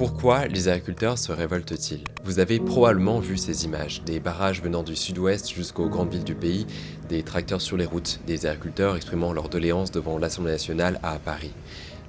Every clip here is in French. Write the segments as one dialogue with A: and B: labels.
A: Pourquoi les agriculteurs se révoltent-ils? Vous avez probablement vu ces images, des barrages venant du sud-ouest jusqu'aux grandes villes du pays, des tracteurs sur les routes, des agriculteurs exprimant leur doléances devant l'Assemblée nationale à Paris.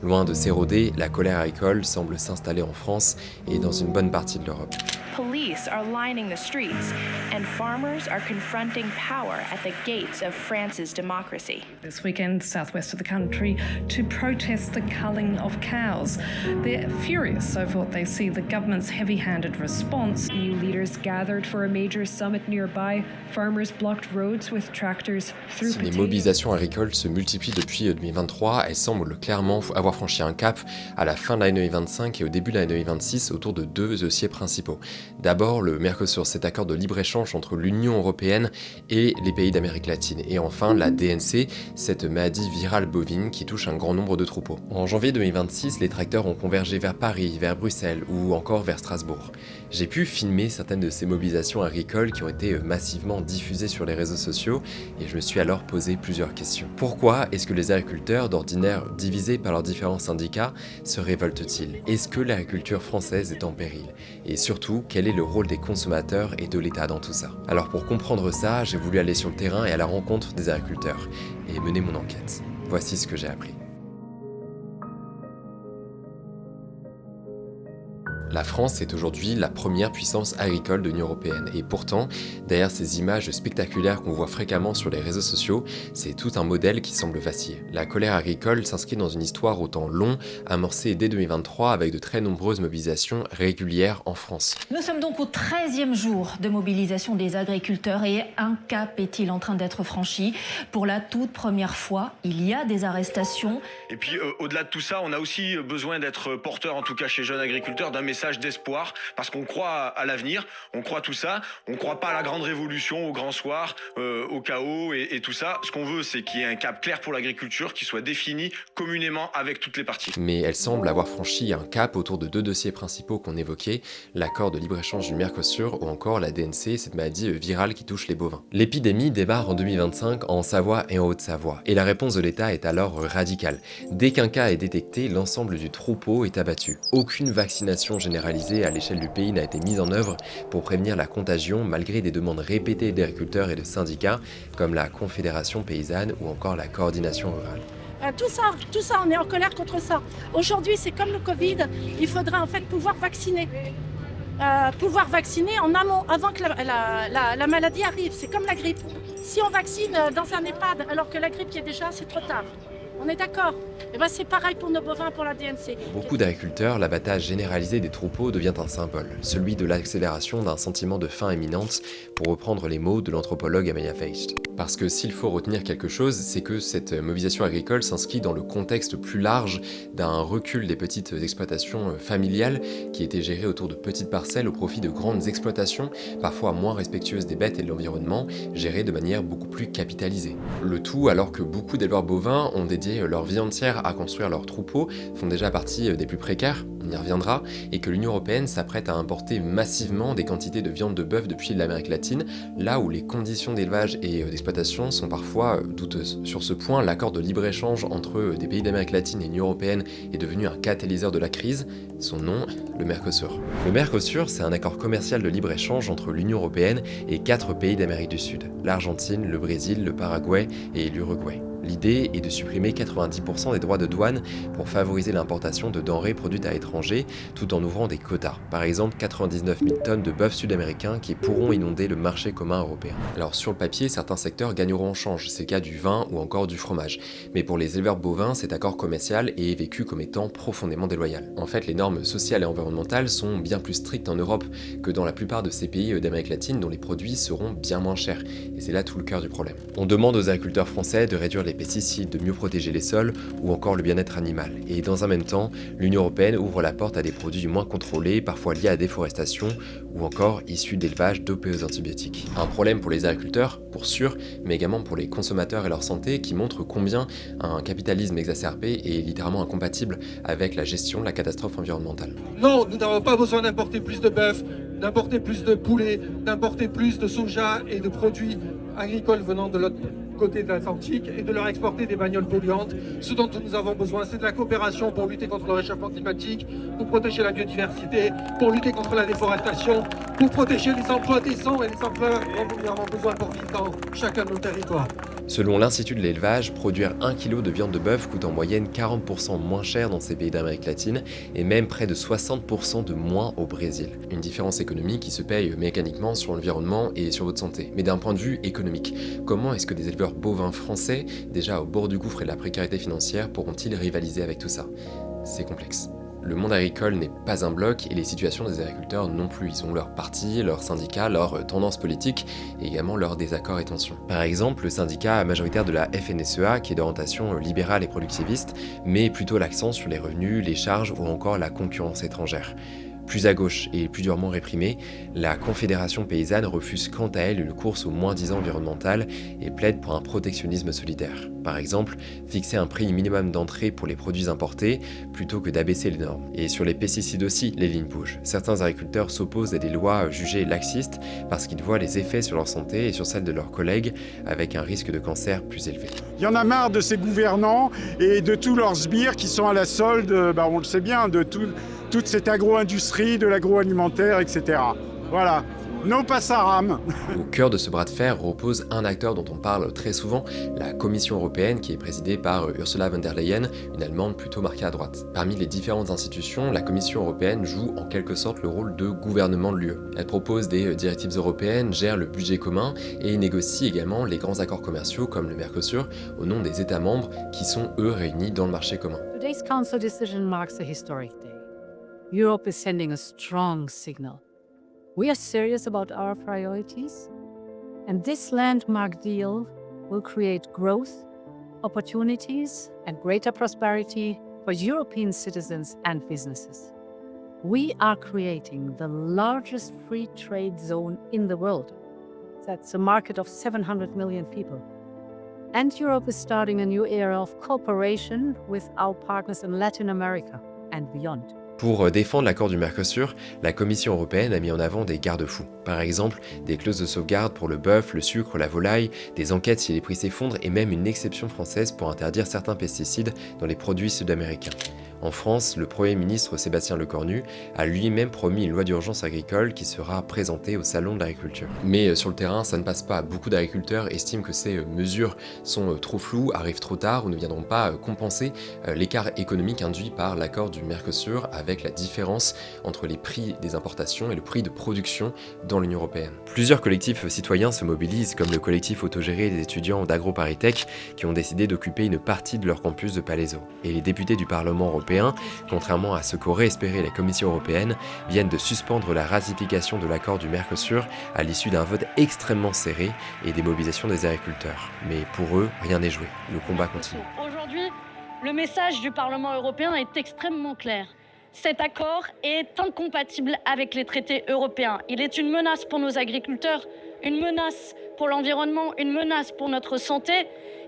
A: Loin de s'éroder, la colère agricole semble s'installer en France et dans une bonne partie de l'Europe.
B: Police are lining the streets, and farmers are confronting power at the gates of France's democracy.
C: This weekend, southwest of the country, to protest the culling of cows. They're furious over what they see the government's heavy-handed response.
D: EU leaders gathered for a major summit nearby. Farmers blocked roads with tractors through
A: Si les
D: potatoes.
A: mobilisations agricoles se multiplient depuis 2023, elles semblent clairement avoir franchi un cap à la fin de l'année 2025 et au début de l'année 2026 autour de deux dossiers principaux. D'abord, le Mercosur, cet accord de libre-échange entre l'Union européenne et les pays d'Amérique latine. Et enfin, la DNC, cette maladie virale bovine qui touche un grand nombre de troupeaux. En janvier 2026, les tracteurs ont convergé vers Paris, vers Bruxelles ou encore vers Strasbourg. J'ai pu filmer certaines de ces mobilisations agricoles qui ont été massivement diffusées sur les réseaux sociaux et je me suis alors posé plusieurs questions. Pourquoi est-ce que les agriculteurs, d'ordinaire divisés par leurs différents syndicats, se révoltent-ils? Est-ce que l'agriculture française est en péril? Et surtout, quel est le rôle des consommateurs et de l'État dans tout ça? Alors pour comprendre ça, j'ai voulu aller sur le terrain et à la rencontre des agriculteurs et mener mon enquête. Voici ce que j'ai appris. La France est aujourd'hui la première puissance agricole de l'Union européenne et pourtant, derrière ces images spectaculaires qu'on voit fréquemment sur les réseaux sociaux, c'est tout un modèle qui semble vaciller. La colère agricole s'inscrit dans une histoire au temps long, amorcée dès 2023 avec de très nombreuses mobilisations régulières en France.
E: Nous sommes donc au 13e jour de mobilisation des agriculteurs et un cap est-il en train d'être franchi. Pour la toute première fois, il y a des arrestations.
F: Et puis au-delà de tout ça, on a aussi besoin d'être porteur, en tout cas chez jeunes agriculteurs, d'un message d'espoir, parce qu'on croit à l'avenir, on croit tout ça, on croit pas à la grande révolution, au grand soir, au chaos et tout ça. Ce qu'on veut, c'est qu'il y ait un cap clair pour l'agriculture, qui soit défini communément avec toutes les parties.
A: Mais elle semble avoir franchi un cap autour de deux dossiers principaux qu'on évoquait, l'accord de libre-échange du Mercosur ou encore la DNC, cette maladie virale qui touche les bovins. L'épidémie démarre en 2025 en Savoie et en Haute-Savoie, et la réponse de l'État est alors radicale. Dès qu'un cas est détecté, l'ensemble du troupeau est abattu. Aucune vaccination généralisée à l'échelle du pays n'a été mise en œuvre pour prévenir la contagion malgré des demandes répétées d'agriculteurs et de syndicats comme la Confédération paysanne ou encore la coordination rurale.
G: Tout ça, on est en colère contre ça. Aujourd'hui, c'est comme le Covid, il faudrait en fait pouvoir vacciner. Pouvoir vacciner en amont, avant que la maladie arrive. C'est comme la grippe. Si on vaccine dans un EHPAD alors que la grippe y est déjà, c'est trop tard. On est d'accord? Et ben c'est pareil pour nos bovins, pour la DNC.
A: Pour beaucoup d'agriculteurs, l'abattage généralisé des troupeaux devient un symbole, celui de l'accélération d'un sentiment de faim imminente, pour reprendre les mots de l'anthropologue Amaya Feist. Parce que s'il faut retenir quelque chose, c'est que cette mobilisation agricole s'inscrit dans le contexte plus large d'un recul des petites exploitations familiales qui étaient gérées autour de petites parcelles au profit de grandes exploitations, parfois moins respectueuses des bêtes et de l'environnement, gérées de manière beaucoup plus capitalisée. Le tout alors que beaucoup d'éleveurs bovins ont dédié leur vie entière à construire leurs troupeaux, font déjà partie des plus précaires, on y reviendra, et que l'Union européenne s'apprête à importer massivement des quantités de viande de bœuf depuis l'Amérique latine, là où les conditions d'élevage et d'exploitation sont parfois douteuses. Sur ce point, l'accord de libre-échange entre des pays d'Amérique latine et l'Union européenne est devenu un catalyseur de la crise, son nom, le Mercosur. Le Mercosur, c'est un accord commercial de libre-échange entre l'Union européenne et 4 pays d'Amérique du Sud, l'Argentine, le Brésil, le Paraguay et l'Uruguay. L'idée est de supprimer 90% des droits de douane pour favoriser l'importation de denrées produites à l'étranger tout en ouvrant des quotas. Par exemple, 99 000 tonnes de bœuf sud-américain qui pourront inonder le marché commun européen. Alors sur le papier, certains secteurs gagneront en change, c'est le cas du vin ou encore du fromage. Mais pour les éleveurs bovins, cet accord commercial est vécu comme étant profondément déloyal. En fait, les normes sociales et environnementales sont bien plus strictes en Europe que dans la plupart de ces pays d'Amérique latine dont les produits seront bien moins chers. Et c'est là tout le cœur du problème. On demande aux agriculteurs français de réduire les pesticides, de mieux protéger les sols ou encore le bien-être animal. Et dans un même temps, l'Union européenne ouvre la porte à des produits moins contrôlés, parfois liés à la déforestation ou encore issus d'élevage dopés aux antibiotiques. Un problème pour les agriculteurs, pour sûr, mais également pour les consommateurs et leur santé qui montrent combien un capitalisme exacerbé est littéralement incompatible avec la gestion de la catastrophe environnementale.
H: Non, nous n'avons pas besoin d'importer plus de bœuf, d'importer plus de poulet, d'importer plus de soja et de produits agricoles venant de l'autre côté de l'Atlantique et de leur exporter des bagnoles polluantes. Ce dont nous avons besoin, c'est de la coopération pour lutter contre le réchauffement climatique, pour protéger la biodiversité, pour lutter contre la déforestation, pour protéger les emplois décents et les emplois dont nous avons besoin pour vivre dans chacun de nos territoires.
A: Selon l'Institut de l'élevage, produire 1 kg de viande de bœuf coûte en moyenne 40% moins cher dans ces pays d'Amérique latine et même près de 60% de moins au Brésil. Une différence économique qui se paye mécaniquement sur l'environnement et sur votre santé. Mais d'un point de vue économique, comment est-ce que des éleveurs bovins français, déjà au bord du gouffre et de la précarité financière, pourront-ils rivaliser avec tout ça? C'est complexe. Le monde agricole n'est pas un bloc et les situations des agriculteurs non plus. Ils ont leur parti, leurs syndicats, leurs tendances politiques et également leurs désaccords et tensions. Par exemple, le syndicat majoritaire de la FNSEA, qui est d'orientation libérale et productiviste, met plutôt l'accent sur les revenus, les charges ou encore la concurrence étrangère. Plus à gauche et plus durement réprimée, la Confédération paysanne refuse quant à elle une course au moins-disant environnemental et plaide pour un protectionnisme solidaire. Par exemple, fixer un prix minimum d'entrée pour les produits importés plutôt que d'abaisser les normes. Et sur les pesticides aussi, les lignes bougent. Certains agriculteurs s'opposent à des lois jugées laxistes parce qu'ils voient les effets sur leur santé et sur celle de leurs collègues avec un risque de cancer plus élevé.
I: Il y en a marre de ces gouvernants et de tous leurs sbires qui sont à la solde, on le sait bien, de toute cette agro-industrie, de l'agroalimentaire, etc. Voilà, no passaram.
A: Au cœur de ce bras de fer repose un acteur dont on parle très souvent, la Commission européenne, qui est présidée par Ursula von der Leyen, une Allemande plutôt marquée à droite. Parmi les différentes institutions, la Commission européenne joue en quelque sorte le rôle de gouvernement de l'UE. Elle propose des directives européennes, gère le budget commun et négocie également les grands accords commerciaux comme le Mercosur au nom des États membres qui sont eux réunis dans le marché commun.
J: Today's Council decision marks a historic day. Europe is sending a strong signal. We are serious about our priorities, and this landmark deal will create growth, opportunities, and greater prosperity for European citizens and businesses. We are creating the largest free trade zone in the world. That's a market of 700 million people. And Europe is starting a new era of cooperation with our partners in Latin America and beyond.
A: Pour défendre l'accord du Mercosur, la Commission européenne a mis en avant des garde-fous. Par exemple, des clauses de sauvegarde pour le bœuf, le sucre, la volaille, des enquêtes si les prix s'effondrent et même une exception française pour interdire certains pesticides dans les produits sud-américains. En France, le Premier ministre Sébastien Lecornu a lui-même promis une loi d'urgence agricole qui sera présentée au Salon de l'agriculture. Mais sur le terrain, ça ne passe pas. Beaucoup d'agriculteurs estiment que ces mesures sont trop floues, arrivent trop tard ou ne viendront pas compenser l'écart économique induit par l'accord du Mercosur avec la différence entre les prix des importations et le prix de production dans l'Union européenne. Plusieurs collectifs citoyens se mobilisent, comme le collectif autogéré des étudiants d'AgroParisTech qui ont décidé d'occuper une partie de leur campus de Palaiseau. Et les députés du Parlement européen, contrairement à ce qu'aurait espéré la Commission européenne, viennent de suspendre la ratification de l'accord du Mercosur à l'issue d'un vote extrêmement serré et des mobilisations des agriculteurs. Mais pour eux, rien n'est joué. Le combat continue.
K: Aujourd'hui, le message du Parlement européen est extrêmement clair. Cet accord est incompatible avec les traités européens. Il est une menace pour nos agriculteurs, une menace pour l'environnement, une menace pour notre santé.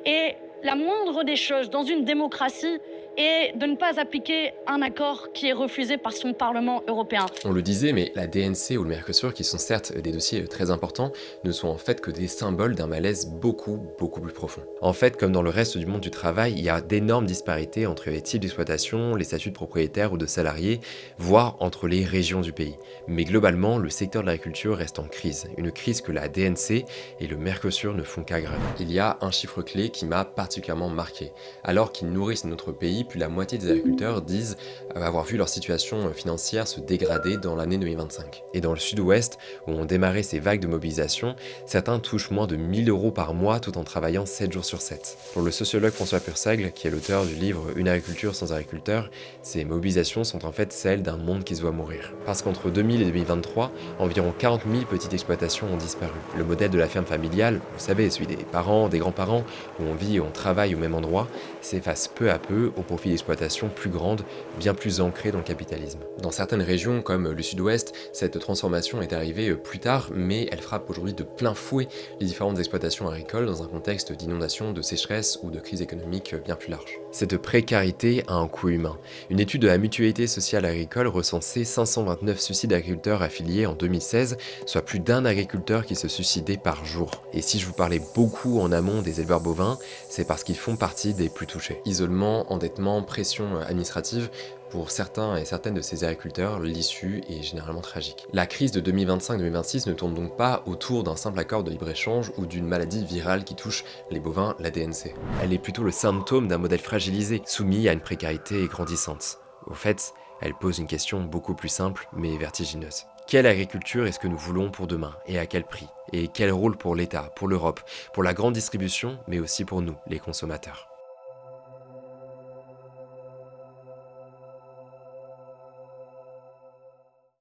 K: Et la moindre des choses dans une démocratie est de ne pas appliquer un accord qui est refusé par son Parlement européen.
A: On le disait, mais la DNC ou le Mercosur, qui sont certes des dossiers très importants, ne sont en fait que des symboles d'un malaise beaucoup plus profond. En fait, comme dans le reste du monde du travail, il y a d'énormes disparités entre les types d'exploitation, les statuts de propriétaires ou de salariés, voire entre les régions du pays. Mais globalement, le secteur de l'agriculture reste en crise, une crise que la DNC et le Mercosur ne font qu'aggraver. Il y a un chiffre clé qui m'a particulièrement marqué. Alors qu'ils nourrissent notre pays, plus de la moitié des agriculteurs disent avoir vu leur situation financière se dégrader dans l'année 2025. Et dans le sud-ouest, où ont démarré ces vagues de mobilisation, certains touchent moins de 1 000 € par mois tout en travaillant 7 jours sur 7. Pour le sociologue François Pursagle, qui est l'auteur du livre Une agriculture sans agriculteurs, ces mobilisations sont en fait celles d'un monde qui se voit mourir. Parce qu'entre 2000 et 2023, environ 40 000 petites exploitations ont disparu. Le modèle de la ferme familiale, vous savez, celui des parents, des grands-parents, où on vit et on travaille au même endroit, s'efface peu à peu au profits d'exploitation plus grandes, bien plus ancrées dans le capitalisme. Dans certaines régions, comme le sud-ouest, cette transformation est arrivée plus tard, mais elle frappe aujourd'hui de plein fouet les différentes exploitations agricoles dans un contexte d'inondation, de sécheresse ou de crise économique bien plus large. Cette précarité a un coût humain. Une étude de la Mutualité sociale agricole recensait 529 suicides d'agriculteurs affiliés en 2016, soit plus d'un agriculteur qui se suicidait par jour. Et si je vous parlais beaucoup en amont des éleveurs bovins, c'est parce qu'ils font partie des plus touchés. Isolement, endettement, pression administrative, pour certains et certaines de ces agriculteurs, l'issue est généralement tragique. La crise de 2025-2026 ne tourne donc pas autour d'un simple accord de libre-échange ou d'une maladie virale qui touche les bovins, la DNC. Elle est plutôt le symptôme d'un modèle fragilisé, soumis à une précarité grandissante. Au fait, elle pose une question beaucoup plus simple mais vertigineuse. Quelle agriculture est-ce que nous voulons pour demain et à quel prix? Et quel rôle pour l'État, pour l'Europe, pour la grande distribution, mais aussi pour nous, les consommateurs?